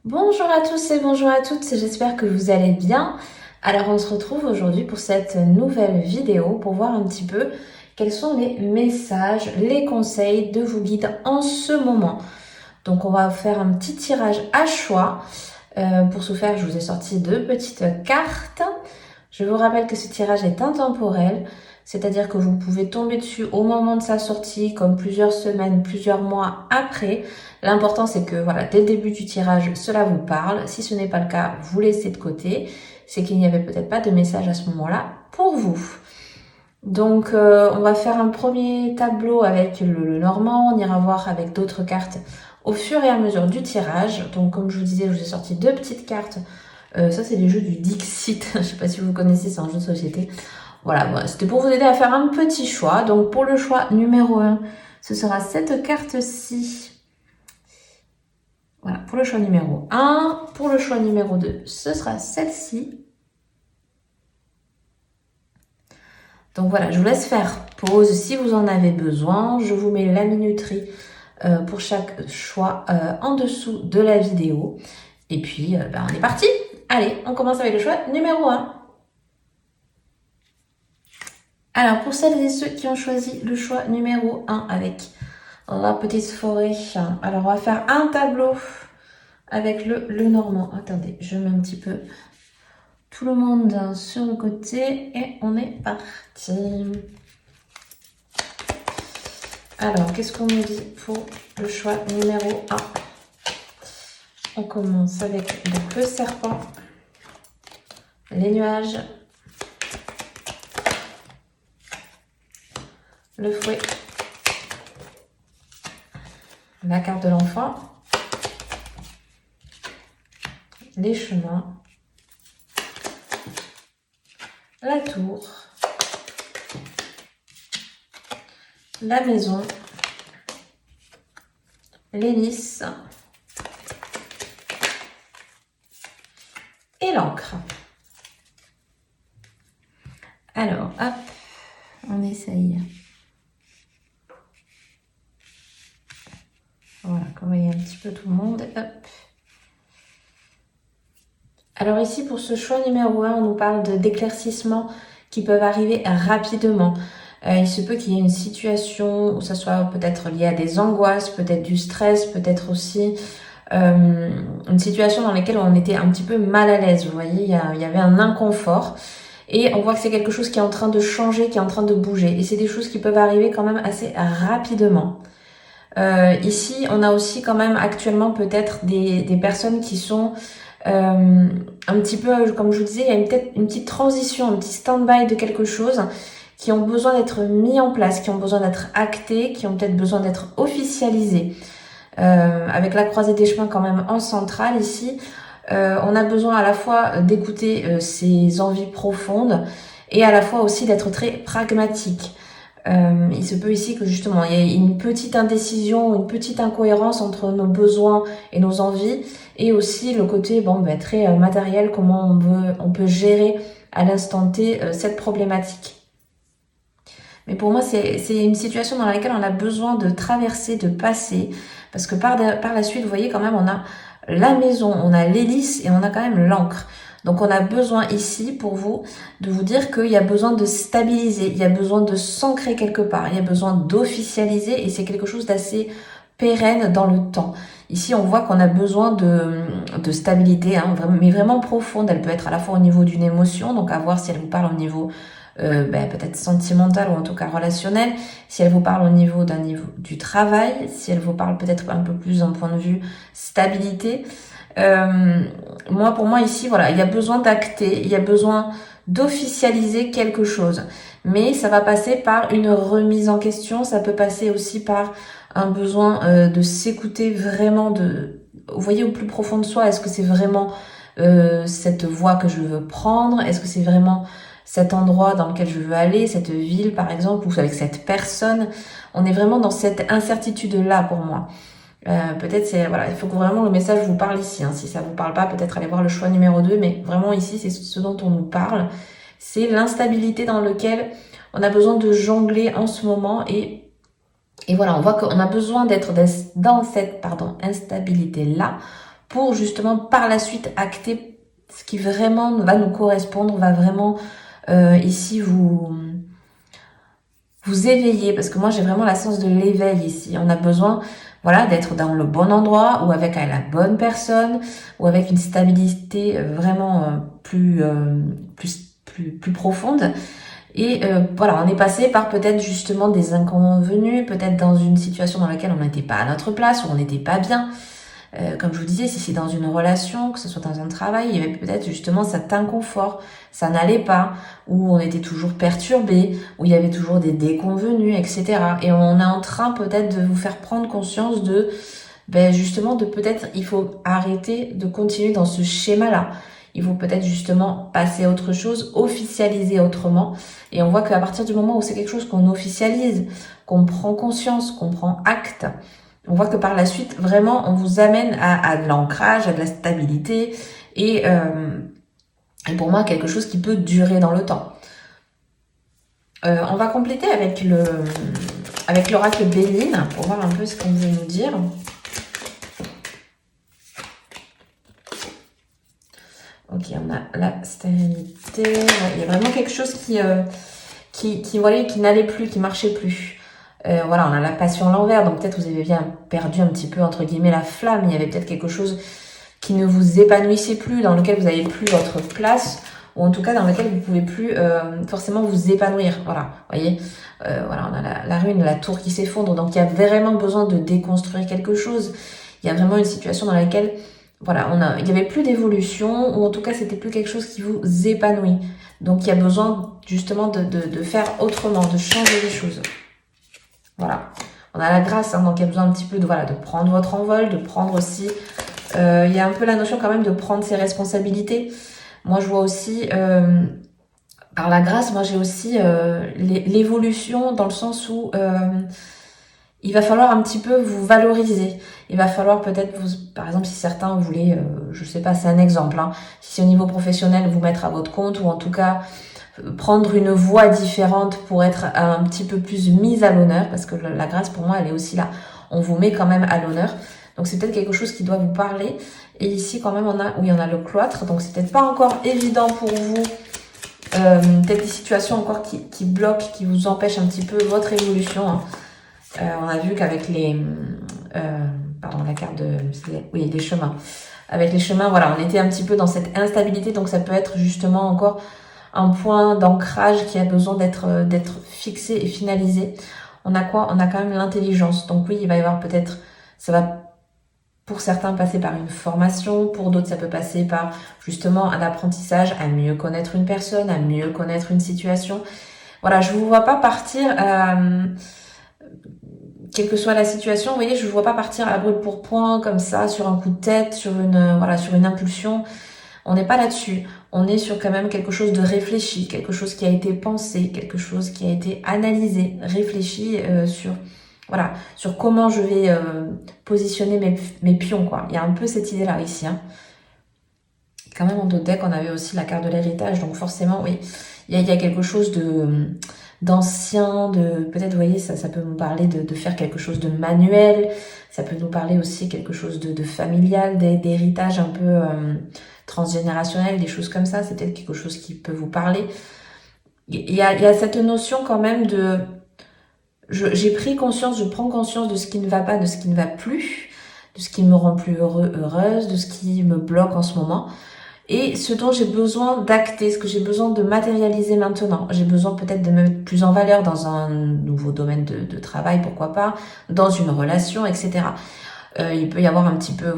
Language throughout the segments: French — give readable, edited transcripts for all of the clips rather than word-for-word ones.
Bonjour à tous et bonjour à toutes, j'espère que vous allez bien. Alors on se retrouve aujourd'hui pour cette nouvelle vidéo pour voir un petit peu quels sont les messages, les conseils de vos guides en ce moment. Donc on va faire un petit tirage à choix. Pour ce faire, je vous ai sorti deux petites cartes. Je vous rappelle que ce tirage est intemporel, c'est-à-dire que vous pouvez tomber dessus au moment de sa sortie, comme plusieurs semaines, plusieurs mois après. L'important, c'est que voilà, dès le début du tirage, cela vous parle. Si ce n'est pas le cas, vous laissez de côté. C'est qu'il n'y avait peut-être pas de message à ce moment-là pour vous. Donc, on va faire un premier tableau avec le normand. On ira voir avec d'autres cartes au fur et à mesure du tirage. Donc, comme je vous disais, je vous ai sorti deux petites cartes. Ça, c'est les jeux du Dixit. Je ne sais pas si vous connaissez, c'est un jeu de société. Voilà, c'était pour vous aider à faire un petit choix. Donc, pour le choix numéro 1, ce sera cette carte-ci. Voilà, pour le choix numéro 1. Pour le choix numéro 2, ce sera celle-ci. Donc voilà, je vous laisse faire pause si vous en avez besoin. Je vous mets la minuterie pour chaque choix en dessous de la vidéo. Et puis, on est parti. Allez, on commence avec le choix numéro 1. Alors, pour celles et ceux qui ont choisi le choix numéro 1 avec la petite forêt, alors on va faire un tableau avec le normand. Attendez, je mets un petit peu tout le monde sur le côté et on est parti. Alors, qu'est-ce qu'on me dit pour le choix numéro 1? On commence avec donc, le serpent, les nuages, le fouet, la carte de l'enfant, les chemins, la tour, la maison, l'hélice et l'encre. Alors, hop, on essaye. Voilà, comme il y a un petit peu tout le monde, hop. Alors ici, pour ce choix numéro 1, on nous parle d'éclaircissements qui peuvent arriver rapidement. Il se peut qu'il y ait une situation où ça soit peut-être lié à des angoisses, peut-être du stress, peut-être aussi une situation dans laquelle on était un petit peu mal à l'aise. Vous voyez, il y avait un inconfort. Et on voit que c'est quelque chose qui est en train de changer, qui est en train de bouger. Et c'est des choses qui peuvent arriver quand même assez rapidement. Ici, on a aussi quand même actuellement peut-être des personnes qui sont un petit peu, comme je vous disais, il y a peut-être une petite transition, un petit stand-by de quelque chose qui ont besoin d'être mis en place, qui ont besoin d'être actés, qui ont peut-être besoin d'être officialisés. Avec la croisée des chemins quand même en centrale ici, on a besoin à la fois d'écouter ses envies profondes et à la fois aussi d'être très pragmatique. Il se peut ici que justement il y ait une petite indécision, une petite incohérence entre nos besoins et nos envies et aussi le côté très matériel, comment on peut gérer à l'instant T cette problématique. Mais pour moi, c'est une situation dans laquelle on a besoin de traverser, de passer, parce que par la suite, vous voyez quand même, on a la maison, on a l'hélice et on a quand même l'encre. Donc on a besoin ici, pour vous, de vous dire qu'il y a besoin de stabiliser, il y a besoin de s'ancrer quelque part, il y a besoin d'officialiser et c'est quelque chose d'assez pérenne dans le temps. Ici, on voit qu'on a besoin de stabilité, mais vraiment profonde. Elle peut être à la fois au niveau d'une émotion, donc à voir si elle vous parle au niveau peut-être sentimentale ou en tout cas relationnelle, si elle vous parle au niveau du travail, si elle vous parle peut-être un peu plus d'un point de vue stabilité. Pour moi ici, voilà, il y a besoin d'acter, il y a besoin d'officialiser quelque chose. Mais ça va passer par une remise en question, ça peut passer aussi par un besoin de s'écouter vraiment, vous voyez, au plus profond de soi, est-ce que c'est vraiment cette voie que je veux prendre? Est-ce que c'est vraiment cet endroit dans lequel je veux aller, cette ville par exemple, ou avec cette personne? On est vraiment dans cette incertitude-là pour moi. Peut-être il faut que vraiment le message vous parle ici. Si ça vous parle pas, peut-être aller voir le choix numéro 2, mais vraiment ici, c'est ce dont on nous parle. C'est l'instabilité dans laquelle on a besoin de jongler en ce moment et voilà, on voit qu'on a besoin d'être dans cette instabilité-là pour justement par la suite acter ce qui vraiment va nous correspondre, va vraiment ici vous éveiller, parce que moi j'ai vraiment la sens de l'éveil ici. On a besoin, voilà, d'être dans le bon endroit ou avec la bonne personne ou avec une stabilité vraiment plus profonde. Et voilà, on est passé par peut-être justement des inconvenus, peut-être dans une situation dans laquelle on n'était pas à notre place, où on n'était pas bien. Comme je vous disais, si c'est dans une relation, que ce soit dans un travail, il y avait peut-être justement cet inconfort, ça n'allait pas, où on était toujours perturbé, où il y avait toujours des déconvenus, etc. Et on est en train peut-être de vous faire prendre conscience de, justement, de peut-être il faut arrêter de continuer dans ce schéma-là. Il faut peut-être justement passer à autre chose, officialiser autrement. Et on voit qu'à partir du moment où c'est quelque chose qu'on officialise, qu'on prend conscience, qu'on prend acte, on voit que par la suite, vraiment, on vous amène à de l'ancrage, à de la stabilité et pour moi, quelque chose qui peut durer dans le temps. On va compléter avec l'oracle Béline pour voir un peu ce qu'on veut nous dire. Ok, on a la stabilité. Ouais, il y a vraiment quelque chose qui n'allait plus, qui marchait plus. Voilà, on a la passion à l'envers, donc peut-être vous avez bien perdu un petit peu, entre guillemets, la flamme. Il y avait peut-être quelque chose qui ne vous épanouissait plus, dans lequel vous n'avez plus votre place, ou en tout cas dans lequel vous ne pouvez plus forcément vous épanouir. Voilà, voyez, voilà, on a la rune, la tour qui s'effondre, donc il y a vraiment besoin de déconstruire quelque chose. Il y a vraiment une situation dans laquelle, voilà, il n'y avait plus d'évolution, ou en tout cas c'était plus quelque chose qui vous épanouit. Donc il y a besoin justement de faire autrement, de changer les choses. Voilà, on a la grâce, hein, donc il y a besoin un petit peu de prendre votre envol, de prendre aussi, il y a un peu la notion quand même de prendre ses responsabilités. Moi je vois aussi, par la grâce, moi j'ai aussi l'évolution dans le sens où il va falloir un petit peu vous valoriser. Il va falloir peut-être, par exemple, si certains voulaient, je sais pas, c'est un exemple, hein, si c'est au niveau professionnel, vous mettre à votre compte ou en tout cas prendre une voie différente pour être un petit peu plus mise à l'honneur, parce que la grâce pour moi elle est aussi là, on vous met quand même à l'honneur, donc c'est peut-être quelque chose qui doit vous parler. Et ici quand même on a le cloître, donc c'est peut-être pas encore évident pour vous, peut-être des situations encore qui bloquent, qui vous empêchent un petit peu votre évolution, hein. On a vu qu'avec la carte des chemins, avec les chemins, voilà, on était un petit peu dans cette instabilité, donc ça peut être justement encore un point d'ancrage qui a besoin d'être fixé et finalisé. On a quoi? On a quand même l'intelligence. Donc oui, il va y avoir peut-être, ça va pour certains passer par une formation, pour d'autres ça peut passer par justement un apprentissage, à mieux connaître une personne, à mieux connaître une situation. Voilà, je vous vois pas partir, quelle que soit la situation, vous voyez, je ne vois pas partir à brûle pour point comme ça, sur un coup de tête, sur une impulsion. On n'est pas là-dessus. On est sur quand même quelque chose de réfléchi, quelque chose qui a été pensé, quelque chose qui a été analysé, réfléchi sur comment je vais positionner mes pions, quoi. Il y a un peu cette idée-là ici, hein. Quand même en d'autres decks, on avait aussi la carte de l'héritage, donc forcément, oui, il y a quelque chose d'ancien, peut-être, vous voyez, ça peut nous parler de faire quelque chose de manuel, ça peut nous parler aussi quelque chose de familial, d'héritage un peu transgénérationnel, des choses comme ça, c'est peut-être quelque chose qui peut vous parler. Il y a cette notion quand même j'ai pris conscience, je prends conscience de ce qui ne va pas, de ce qui ne va plus, de ce qui me rend plus heureuse, de ce qui me bloque en ce moment. Et ce dont j'ai besoin d'acter, ce que j'ai besoin de matérialiser maintenant. J'ai besoin peut-être de me mettre plus en valeur dans un nouveau domaine de travail, pourquoi pas, dans une relation, etc. Il peut y avoir un petit peu,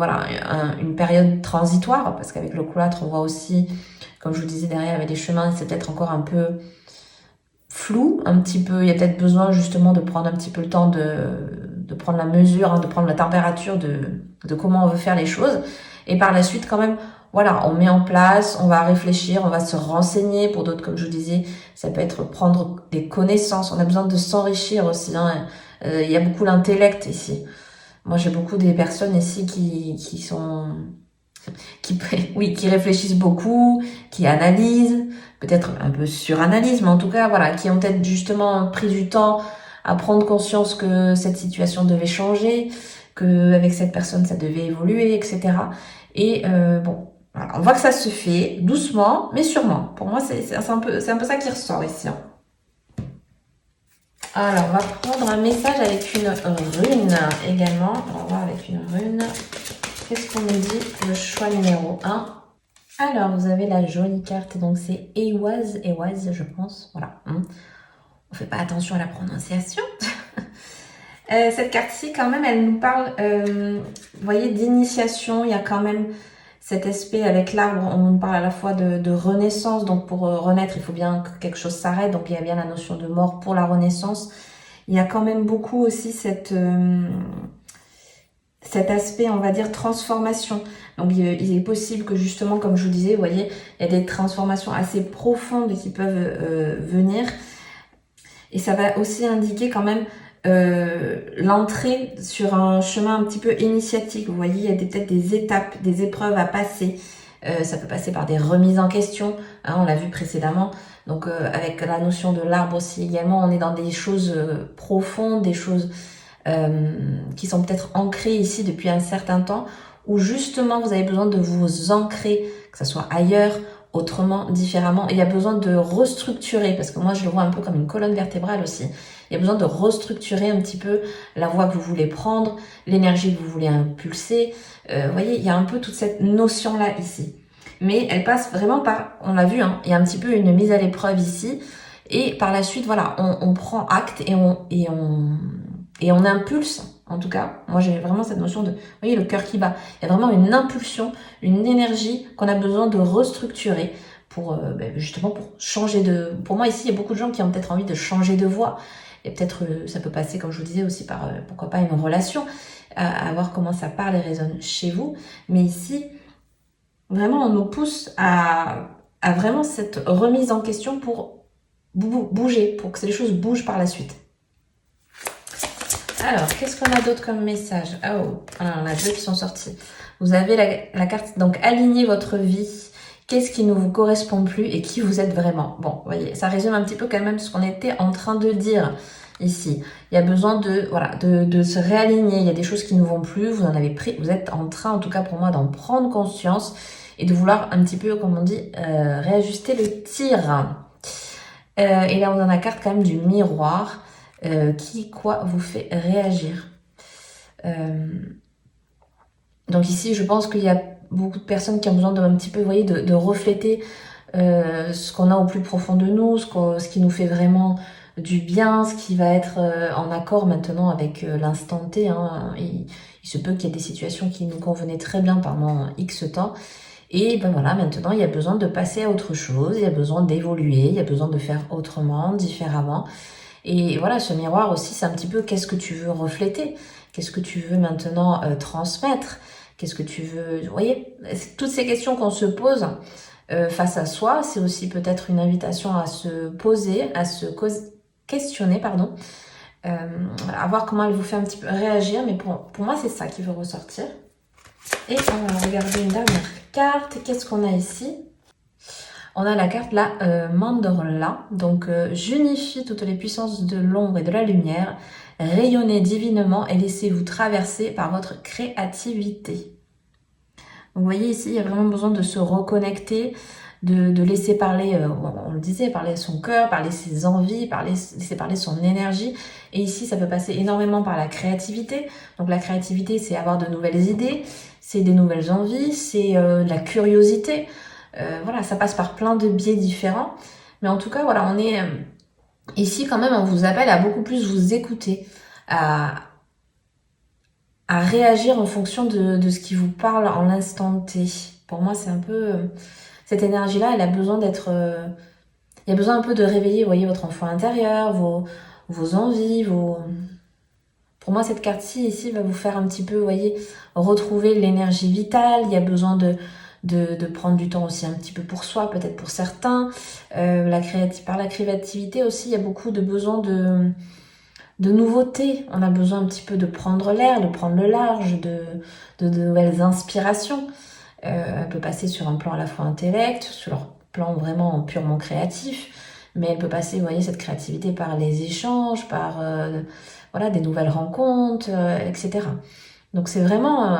une période transitoire, parce qu'avec le cloître, on voit aussi, comme je vous disais derrière, avec les chemins, c'est peut-être encore un peu flou, un petit peu, il y a peut-être besoin justement de prendre un petit peu le temps de prendre la mesure, hein, de prendre la température de comment on veut faire les choses. Et par la suite, quand même, voilà, on met en place, on va réfléchir, on va se renseigner. Pour d'autres, comme je vous disais, ça peut être prendre des connaissances. On a besoin de s'enrichir aussi, hein. Il y a beaucoup l'intellect ici. Moi, j'ai beaucoup des personnes ici qui réfléchissent beaucoup, qui analysent, peut-être un peu suranalysent, mais en tout cas, voilà, qui ont peut-être justement pris du temps à prendre conscience que cette situation devait changer, que avec cette personne ça devait évoluer, etc. Et bon, voilà, on voit que ça se fait doucement, mais sûrement. Pour moi, c'est un peu ça qui ressort ici. Hein. Alors, on va prendre un message avec une rune également. On va voir avec une rune. Qu'est-ce qu'on nous dit? Le choix numéro 1. Alors, vous avez la jolie carte, donc c'est Ewaz, je pense. Voilà. On fait pas attention à la prononciation. Cette carte-ci, quand même, elle nous parle, vous voyez, d'initiation. Il y a quand même cet aspect avec l'arbre. On parle à la fois de renaissance. Donc, pour renaître, il faut bien que quelque chose s'arrête. Donc, il y a bien la notion de mort pour la renaissance. Il y a quand même beaucoup aussi cet aspect, on va dire, transformation. Donc, il est possible que justement, comme je vous disais, vous voyez, il y a des transformations assez profondes qui peuvent venir. Et ça va aussi indiquer quand même l'entrée sur un chemin un petit peu initiatique. Vous voyez, il y a peut-être des étapes, des épreuves à passer. Ça peut passer par des remises en question, hein, on l'a vu précédemment. Donc avec la notion de l'arbre aussi également, on est dans des choses profondes, des choses qui sont peut-être ancrées ici depuis un certain temps, où justement vous avez besoin de vous ancrer, que ce soit ailleurs, autrement, différemment. Et il y a besoin de restructurer, parce que moi je le vois un peu comme une colonne vertébrale aussi. Il y a besoin de restructurer un petit peu la voie que vous voulez prendre, l'énergie que vous voulez impulser. Vous voyez, il y a un peu toute cette notion-là ici. Mais elle passe vraiment par, on l'a vu, hein, il y a un petit peu une mise à l'épreuve ici. Et par la suite, voilà, on prend acte et on impulse. En tout cas, moi j'ai vraiment cette notion de, vous voyez, le cœur qui bat. Il y a vraiment une impulsion, une énergie qu'on a besoin de restructurer pour justement pour changer de... Pour moi ici, il y a beaucoup de gens qui ont peut-être envie de changer de voie. Et peut-être ça peut passer, comme je vous disais, aussi par, pourquoi pas, une relation, à voir comment ça parle et résonne chez vous. Mais ici, vraiment, on nous pousse à vraiment cette remise en question pour bouger, pour que les choses bougent par la suite. Alors, qu'est-ce qu'on a d'autre comme message? Oh, alors, on a deux qui sont sortis. Vous avez la carte, donc, alignez votre vie. Qu'est-ce qui ne vous correspond plus et qui vous êtes vraiment? Bon, vous voyez, ça résume un petit peu quand même ce qu'on était en train de dire ici. Il y a besoin de, voilà, de se réaligner. Il y a des choses qui ne vont plus. Vous en avez pris, vous êtes en train, en tout cas pour moi, d'en prendre conscience et de vouloir un petit peu, comme on dit, réajuster le tir. Et là, on a la carte quand même du miroir. Qui, quoi, vous fait réagir. Donc ici, je pense qu'il y a beaucoup de personnes qui ont besoin d'un petit peu, vous voyez, de refléter ce qu'on a au plus profond de nous, ce qui nous fait vraiment du bien, ce qui va être en accord maintenant avec l'instant T. Hein. Il se peut qu'il y ait des situations qui nous convenaient très bien pendant X temps. Et ben voilà, maintenant, il y a besoin de passer à autre chose, il y a besoin d'évoluer, il y a besoin de faire autrement, différemment. Et voilà, ce miroir aussi, c'est un petit peu qu'est-ce que tu veux refléter, qu'est-ce que tu veux maintenant transmettre, qu'est-ce que tu veux... Vous voyez, toutes ces questions qu'on se pose face à soi, c'est aussi peut-être une invitation à se poser, à se questionner, pardon, à voir comment elle vous fait un petit peu réagir, mais pour moi, c'est ça qui veut ressortir. Et on va regarder une dernière carte. Qu'est-ce qu'on a ici? On a la carte là, Mandorla, donc j'unifie toutes les puissances de l'ombre et de la lumière, rayonnez divinement et laissez-vous traverser par votre créativité. Donc vous voyez ici, il y a vraiment besoin de se reconnecter, de laisser parler, on le disait, parler son cœur, parler ses envies, laisser parler son énergie. Et ici, ça peut passer énormément par la créativité. Donc la créativité, c'est avoir de nouvelles idées, c'est des nouvelles envies, c'est de la curiosité. Voilà, ça passe par plein de biais différents. Mais en tout cas, voilà, on est ici quand même, on vous appelle à beaucoup plus vous écouter, à réagir en fonction de ce qui vous parle en l'instant T. Pour moi, c'est un peu... cette énergie-là, elle a besoin d'être... il y a besoin un peu de réveiller, vous voyez, votre enfant intérieur, vos envies, Pour moi, cette carte-ci, ici, va vous faire un petit peu, vous voyez, retrouver l'énergie vitale. Il y a besoin de prendre du temps aussi un petit peu pour soi, peut-être pour certains. Par la créativité aussi, il y a beaucoup de besoin de nouveautés. On a besoin un petit peu de prendre l'air, de prendre le large, de nouvelles inspirations. Elle peut passer sur un plan à la fois intellect, sur leur plan vraiment purement créatif, mais elle peut passer, vous voyez, cette créativité par les échanges, par voilà, des nouvelles rencontres, etc. Donc c'est vraiment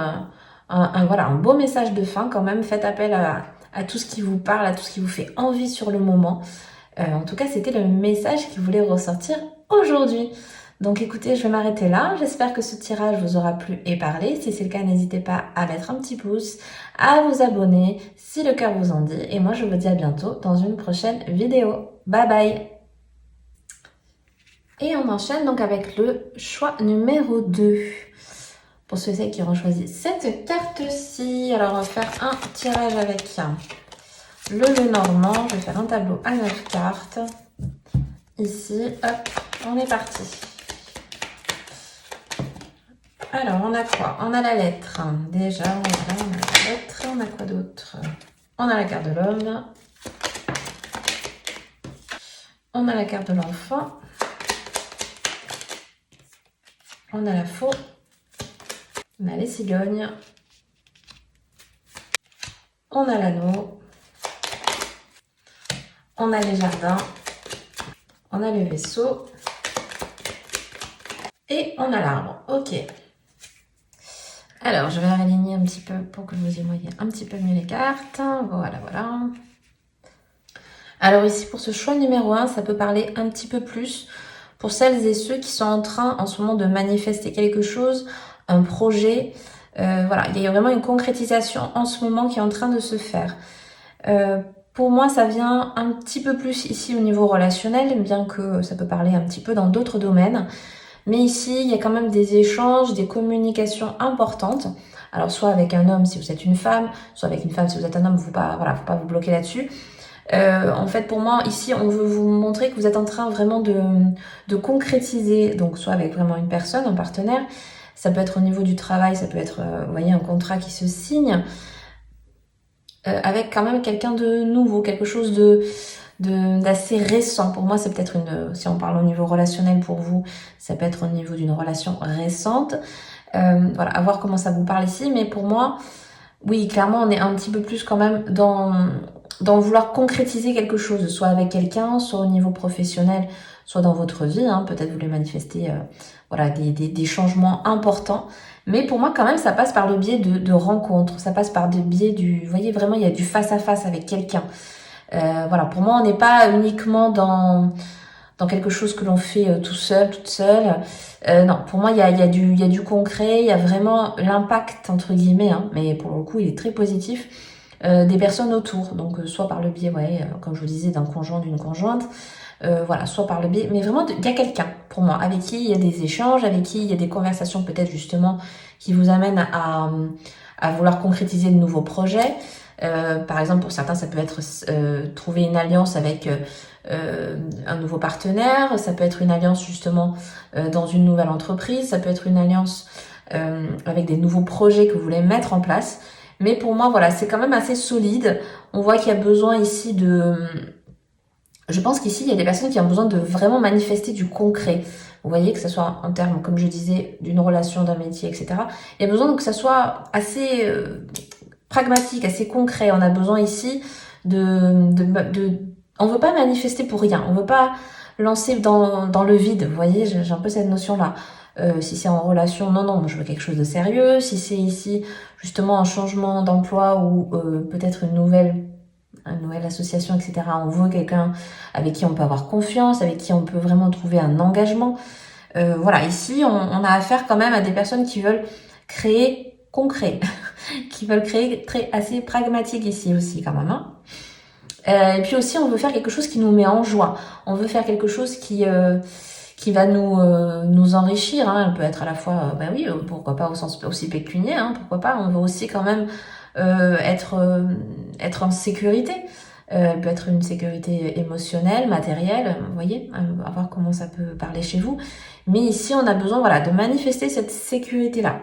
voilà, un beau message de fin quand même. Faites appel à tout ce qui vous parle, à tout ce qui vous fait envie sur le moment. En tout cas, c'était le message qu'il voulait ressortir aujourd'hui. Donc écoutez, je vais m'arrêter là. J'espère que ce tirage vous aura plu et parlé. Si c'est le cas, n'hésitez pas à mettre un petit pouce, à vous abonner si le cœur vous en dit. Et moi, je vous dis à bientôt dans une prochaine vidéo. Bye bye! Et on enchaîne donc avec le choix numéro 2. Pour ceux et celles qui auront choisi cette carte-ci, alors on va faire un tirage avec le Lenormand. Je vais faire un tableau à 9 cartes. Ici, hop, on est parti. Alors, on a quoi? On a la lettre. Déjà, voilà, on a la lettre. On a quoi d'autre? On a la carte de l'homme. On a la carte de l'enfant. On a la faux. On a les cigognes. On a l'anneau. On a les jardins. On a le vaisseau. Et on a l'arbre. Ok. Alors, je vais réaligner un petit peu pour que vous y voyez un petit peu mieux les cartes. Voilà, voilà. Alors ici, pour ce choix numéro 1, ça peut parler un petit peu plus pour celles et ceux qui sont en train en ce moment de manifester quelque chose, un projet. Voilà, il y a vraiment une concrétisation en ce moment qui est en train de se faire. Pour moi, ça vient un petit peu plus ici au niveau relationnel, bien que ça peut parler un petit peu dans d'autres domaines. Mais ici, il y a quand même des échanges, des communications importantes. Alors, soit avec un homme si vous êtes une femme, soit avec une femme si vous êtes un homme, faut pas vous bloquer là-dessus. En fait, pour moi, ici, on veut vous montrer que vous êtes en train vraiment de concrétiser, donc soit avec vraiment une personne, un partenaire, ça peut être au niveau du travail, ça peut être, vous voyez, un contrat qui se signe, avec quand même quelqu'un de nouveau, quelque chose d'assez récent. Pour moi, c'est peut-être si on parle au niveau relationnel pour vous, ça peut être au niveau d'une relation récente. Voilà, à voir comment ça vous parle ici, mais pour moi, oui, clairement, on est un petit peu plus quand même dans vouloir concrétiser quelque chose, soit avec quelqu'un, soit au niveau professionnel, soit dans votre vie, hein, peut-être vous voulez manifester voilà, des changements importants. Mais pour moi, quand même, ça passe par le biais de rencontres, ça passe par le biais vous voyez, vraiment, il y a du face-à-face avec quelqu'un. Voilà, pour moi, on n'est pas uniquement dans quelque chose que l'on fait tout seul, toute seule. Non, pour moi, il y a du concret, il y a vraiment l'impact, entre guillemets, hein, mais pour le coup, il est très positif, des personnes autour. Donc, soit par le biais, comme je vous disais, d'un conjoint, d'une conjointe, voilà, soit par le biais, mais vraiment, il y a quelqu'un, pour moi, avec qui il y a des échanges, avec qui il y a des conversations peut-être justement qui vous amènent à vouloir concrétiser de nouveaux projets. Par exemple, pour certains, ça peut être trouver une alliance avec un nouveau partenaire, ça peut être une alliance justement dans une nouvelle entreprise, ça peut être une alliance avec des nouveaux projets que vous voulez mettre en place. Mais pour moi, voilà, c'est quand même assez solide. On voit qu'il y a besoin ici je pense qu'ici, il y a des personnes qui ont besoin de vraiment manifester du concret. Vous voyez, que ce soit en termes, comme je disais, d'une relation, d'un métier, etc. Il y a besoin que ça soit assez pragmatique, assez concret. On a besoin ici on veut pas manifester pour rien. On veut pas lancer dans le vide. Vous voyez, j'ai un peu cette notion-là. Si c'est en relation, non, je veux quelque chose de sérieux. Si c'est ici, justement, un changement d'emploi ou peut-être une nouvelle association, etc. On veut quelqu'un avec qui on peut avoir confiance, avec qui on peut vraiment trouver un engagement. Voilà, ici, on a affaire quand même à des personnes qui veulent créer concret, qui veulent créer assez pragmatique ici aussi quand même. Hein. Et puis aussi, on veut faire quelque chose qui nous met en joie. On veut faire quelque chose qui va nous enrichir. Hein. Elle peut être à la fois, pourquoi pas au sens aussi pécunier, hein, pourquoi pas. On veut aussi quand même être en sécurité. Elle peut être une sécurité émotionnelle, matérielle, vous voyez, à voir comment ça peut parler chez vous. Mais ici, on a besoin de manifester cette sécurité-là.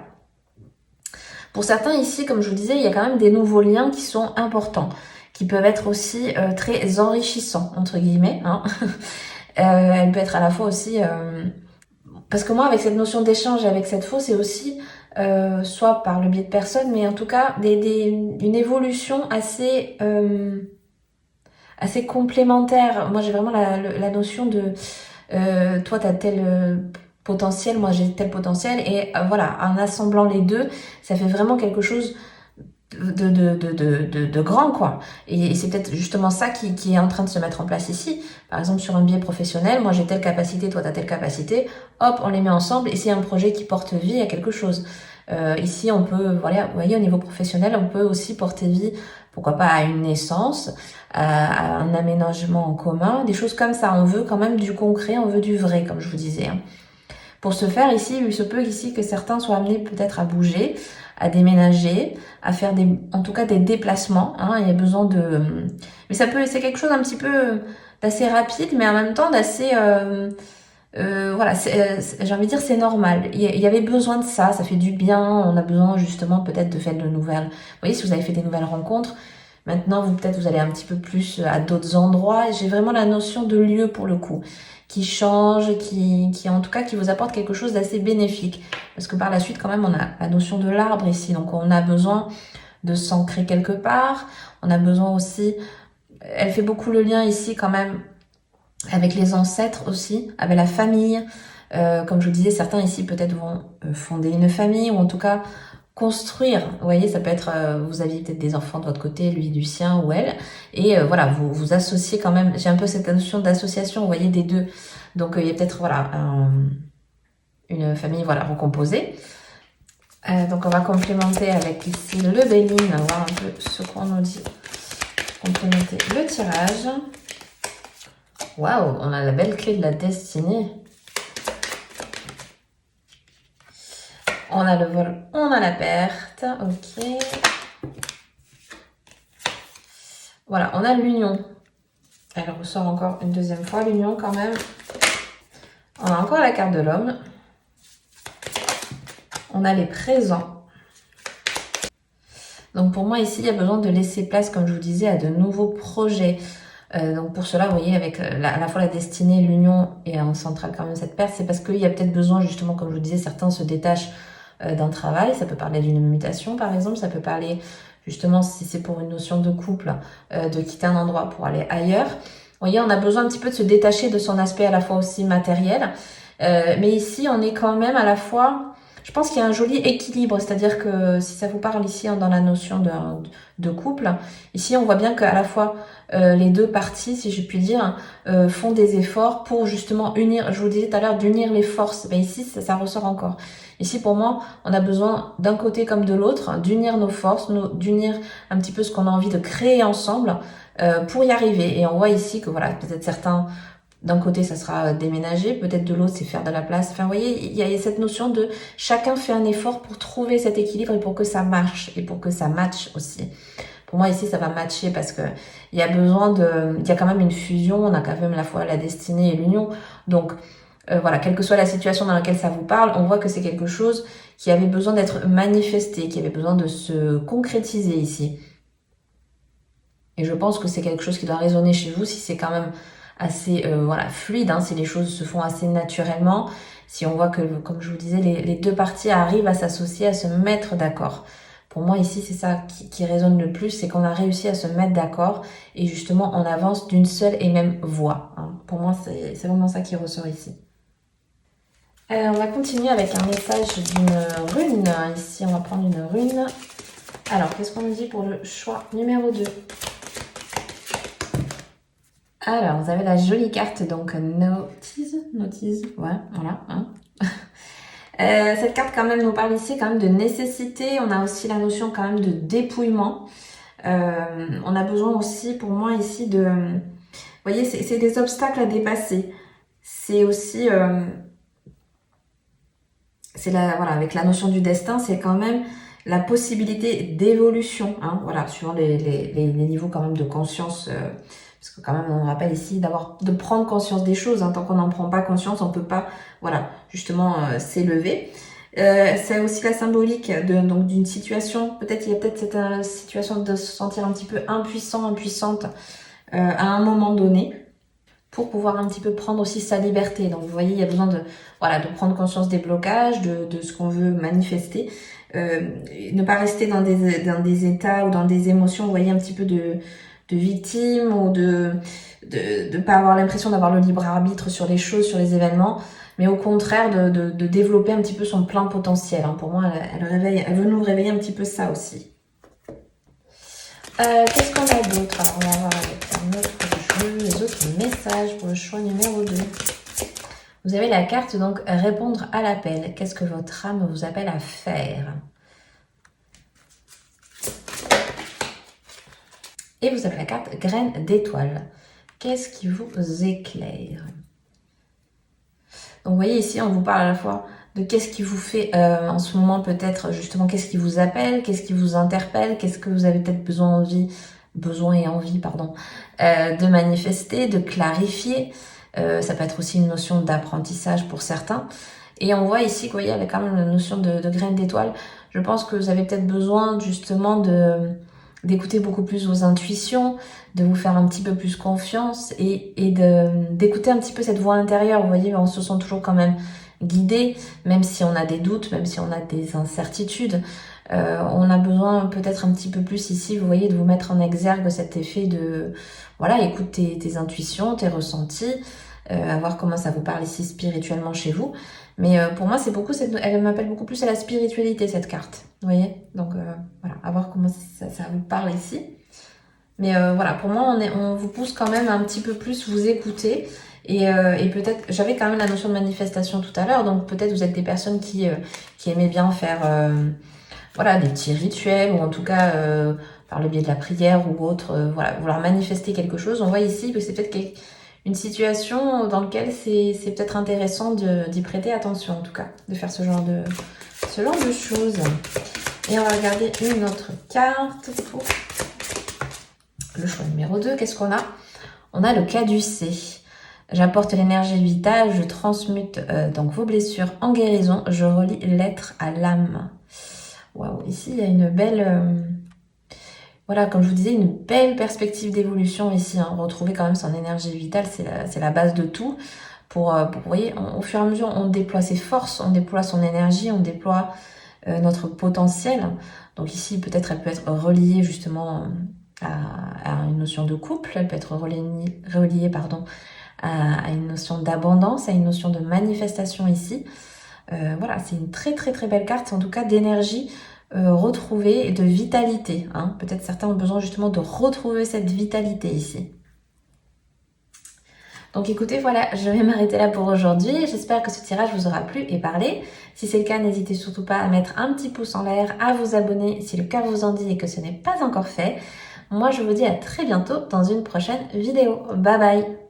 Pour certains ici, comme je vous disais, il y a quand même des nouveaux liens qui sont importants, qui peuvent être aussi très enrichissants, entre guillemets. Hein. Elle peut être à la fois aussi... parce que moi, avec cette notion d'échange et avec cette faux, c'est aussi soit par le biais de personnes, mais en tout cas une évolution assez assez complémentaires. Moi, j'ai vraiment la notion de toi, tu as tel potentiel, moi j'ai tel potentiel, et voilà, en assemblant les deux, ça fait vraiment quelque chose de grand, quoi. Et c'est peut-être justement ça qui est en train de se mettre en place ici. Par exemple, sur un biais professionnel, moi j'ai telle capacité, toi tu as telle capacité, hop, on les met ensemble et c'est un projet qui porte vie à quelque chose. Ici, on peut, voilà, vous voyez, au niveau professionnel, on peut aussi porter vie, pourquoi pas à une naissance, à un aménagement en commun, des choses comme ça. On veut quand même du concret, on veut du vrai, comme je vous disais, hein. Pour ce faire, ici, il se peut ici que certains soient amenés peut-être à bouger, à déménager, à faire en tout cas des déplacements, hein. Il y a besoin de, mais c'est quelque chose un petit peu d'assez rapide, mais en même temps d'assez, voilà, j'ai envie de dire c'est normal. Il y avait besoin de ça, ça fait du bien. On a besoin justement peut-être de faire de nouvelles. Vous voyez, si vous avez fait des nouvelles rencontres, maintenant peut-être vous allez un petit peu plus à d'autres endroits. J'ai vraiment la notion de lieu pour le coup, qui change, qui en tout cas qui vous apporte quelque chose d'assez bénéfique. Parce que par la suite quand même on a la notion de l'arbre ici, donc on a besoin de s'ancrer quelque part. On a besoin aussi, elle fait beaucoup le lien ici quand même avec les ancêtres aussi, avec la famille. Comme je vous disais, certains ici peut-être vont fonder une famille ou en tout cas construire. Vous voyez, ça peut être, vous aviez peut-être des enfants de votre côté, lui du sien ou elle, et voilà, vous associez quand même. J'ai un peu cette notion d'association, vous voyez, des deux. Donc il y a peut-être voilà une famille voilà recomposée. Donc on va complémenter avec ici le Béline, on va voir un peu ce qu'on nous dit. Complémenter le tirage. Waouh, on a la belle clé de la destinée. On a le vol, on a la perte. Ok. Voilà, on a l'union. Elle ressort encore une deuxième fois, l'union quand même. On a encore la carte de l'homme. On a les présents. Donc pour moi ici, il y a besoin de laisser place, comme je vous disais, à de nouveaux projets. Donc pour cela, vous voyez, avec à la fois la destinée, l'union et en centrale quand même cette perte, c'est parce qu'il y a peut-être besoin, justement, comme je vous disais, certains se détachent d'un travail. Ça peut parler d'une mutation, par exemple. Ça peut parler, justement, si c'est pour une notion de couple, de quitter un endroit pour aller ailleurs. Vous voyez, on a besoin un petit peu de se détacher de son aspect à la fois aussi matériel. Mais ici, on est quand même à la fois... Je pense qu'il y a un joli équilibre, c'est-à-dire que si ça vous parle ici dans la notion de couple, ici on voit bien qu'à la fois les deux parties, si je puis dire, font des efforts pour justement unir, je vous disais tout à l'heure, d'unir les forces. Ben ici, ça ressort encore. Ici, pour moi, on a besoin d'un côté comme de l'autre, d'unir nos forces, d'unir un petit peu ce qu'on a envie de créer ensemble pour y arriver. Et on voit ici que voilà, peut-être certains... D'un côté, ça sera déménager, peut-être de l'autre, c'est faire de la place. Enfin, vous voyez, il y a cette notion de chacun fait un effort pour trouver cet équilibre et pour que ça marche et pour que ça matche aussi. Pour moi, ici, ça va matcher parce que il y a besoin de... Il y a quand même une fusion, on a quand même la fois la destinée et l'union. Donc, voilà, quelle que soit la situation dans laquelle ça vous parle, on voit que c'est quelque chose qui avait besoin d'être manifesté, qui avait besoin de se concrétiser ici. Et je pense que c'est quelque chose qui doit résonner chez vous si c'est quand même assez voilà, fluide, hein, si les choses se font assez naturellement, si on voit que, comme je vous disais, les deux parties arrivent à s'associer, à se mettre d'accord. Pour moi, ici, c'est ça qui résonne le plus, c'est qu'on a réussi à se mettre d'accord et justement, on avance d'une seule et même voie, hein. Pour moi, c'est vraiment ça qui ressort ici. On va continuer avec un message d'une rune. Ici, on va prendre une rune. Alors, qu'est-ce qu'on nous dit pour le choix numéro 2? Alors, vous avez la jolie carte, donc notice, ouais, voilà. Hein. Cette carte quand même nous parle ici quand même de nécessité. On a aussi la notion quand même de dépouillement. On a besoin aussi, pour moi ici, de... Vous voyez, c'est des obstacles à dépasser. C'est aussi... voilà, avec la notion du destin, c'est quand même la possibilité d'évolution, hein, voilà, suivant les niveaux quand même de conscience... parce que quand même, on rappelle ici de prendre conscience des choses. Hein. Tant qu'on n'en prend pas conscience, on peut pas, voilà, justement s'élever. C'est aussi la symbolique donc d'une situation. Peut-être il y a peut-être cette situation de se sentir un petit peu impuissant, impuissante à un moment donné, pour pouvoir un petit peu prendre aussi sa liberté. Donc vous voyez, il y a besoin de voilà de prendre conscience des blocages, de ce qu'on veut manifester. Ne pas rester dans des états ou dans des émotions, vous voyez, un petit peu de victime ou de pas avoir l'impression d'avoir le libre arbitre sur les choses, sur les événements, mais au contraire de développer un petit peu son plein potentiel. Hein. Pour moi, elle veut nous réveiller un petit peu ça aussi. Qu'est-ce qu'on a d'autre? Alors, on va voir avec un autre jeu, les autres messages pour le choix numéro 2. Vous avez la carte, donc, répondre à l'appel. Qu'est-ce que votre âme vous appelle à faire? Et vous avez la carte graine d'étoile. Qu'est-ce qui vous éclaire? Donc, vous voyez ici, on vous parle à la fois de qu'est-ce qui vous fait en ce moment peut-être, justement, qu'est-ce qui vous appelle, qu'est-ce qui vous interpelle, qu'est-ce que vous avez peut-être besoin et envie, de manifester, de clarifier. Ça peut être aussi une notion d'apprentissage pour certains. Et on voit ici que, vous voyez, avec quand même la notion de graine d'étoile, je pense que vous avez peut-être besoin justement d'écouter beaucoup plus vos intuitions, de vous faire un petit peu plus confiance et d'écouter un petit peu cette voix intérieure. Vous voyez, on se sent toujours quand même guidé, même si on a des doutes, même si on a des incertitudes. On a besoin peut-être un petit peu plus ici, vous voyez, de vous mettre en exergue cet effet de, voilà, écoute tes intuitions, tes ressentis, à voir comment ça vous parle ici spirituellement chez vous. Mais pour moi, c'est beaucoup, elle m'appelle beaucoup plus à la spiritualité, cette carte. Vous voyez? Donc voilà, à voir comment ça vous parle ici. Mais voilà, pour moi, on vous pousse quand même un petit peu plus vous écouter. Et peut-être, j'avais quand même la notion de manifestation tout à l'heure, donc peut-être vous êtes des personnes qui aimaient bien faire voilà, des petits rituels, ou en tout cas par le biais de la prière ou autre, voilà, vouloir manifester quelque chose. On voit ici que c'est peut-être une situation dans laquelle c'est peut-être intéressant d'y prêter attention, en tout cas, de faire ce genre de choses. Et on va regarder une autre carte pour le choix numéro 2. Qu'est-ce qu'on a? On a le caducée. J'apporte l'énergie vitale, je transmute donc vos blessures en guérison, je relie l'être à l'âme. Waouh, ici il y a une belle, voilà, comme je vous disais, une belle perspective d'évolution ici. Hein. Retrouver quand même son énergie vitale, c'est la base de tout. Pour vous voyez, au fur et à mesure, on déploie ses forces, on déploie son énergie, on déploie notre potentiel. Donc ici, peut-être elle peut être reliée justement à une notion de couple, elle peut être reliée à une notion d'abondance, à une notion de manifestation ici. Voilà, c'est une très très très belle carte, en tout cas d'énergie retrouvée et de vitalité. Hein. Peut-être certains ont besoin justement de retrouver cette vitalité ici. Donc écoutez, voilà, je vais m'arrêter là pour aujourd'hui. J'espère que ce tirage vous aura plu et parlé. Si c'est le cas, n'hésitez surtout pas à mettre un petit pouce en l'air, à vous abonner si le cœur vous en dit et que ce n'est pas encore fait. Moi, je vous dis à très bientôt dans une prochaine vidéo. Bye bye!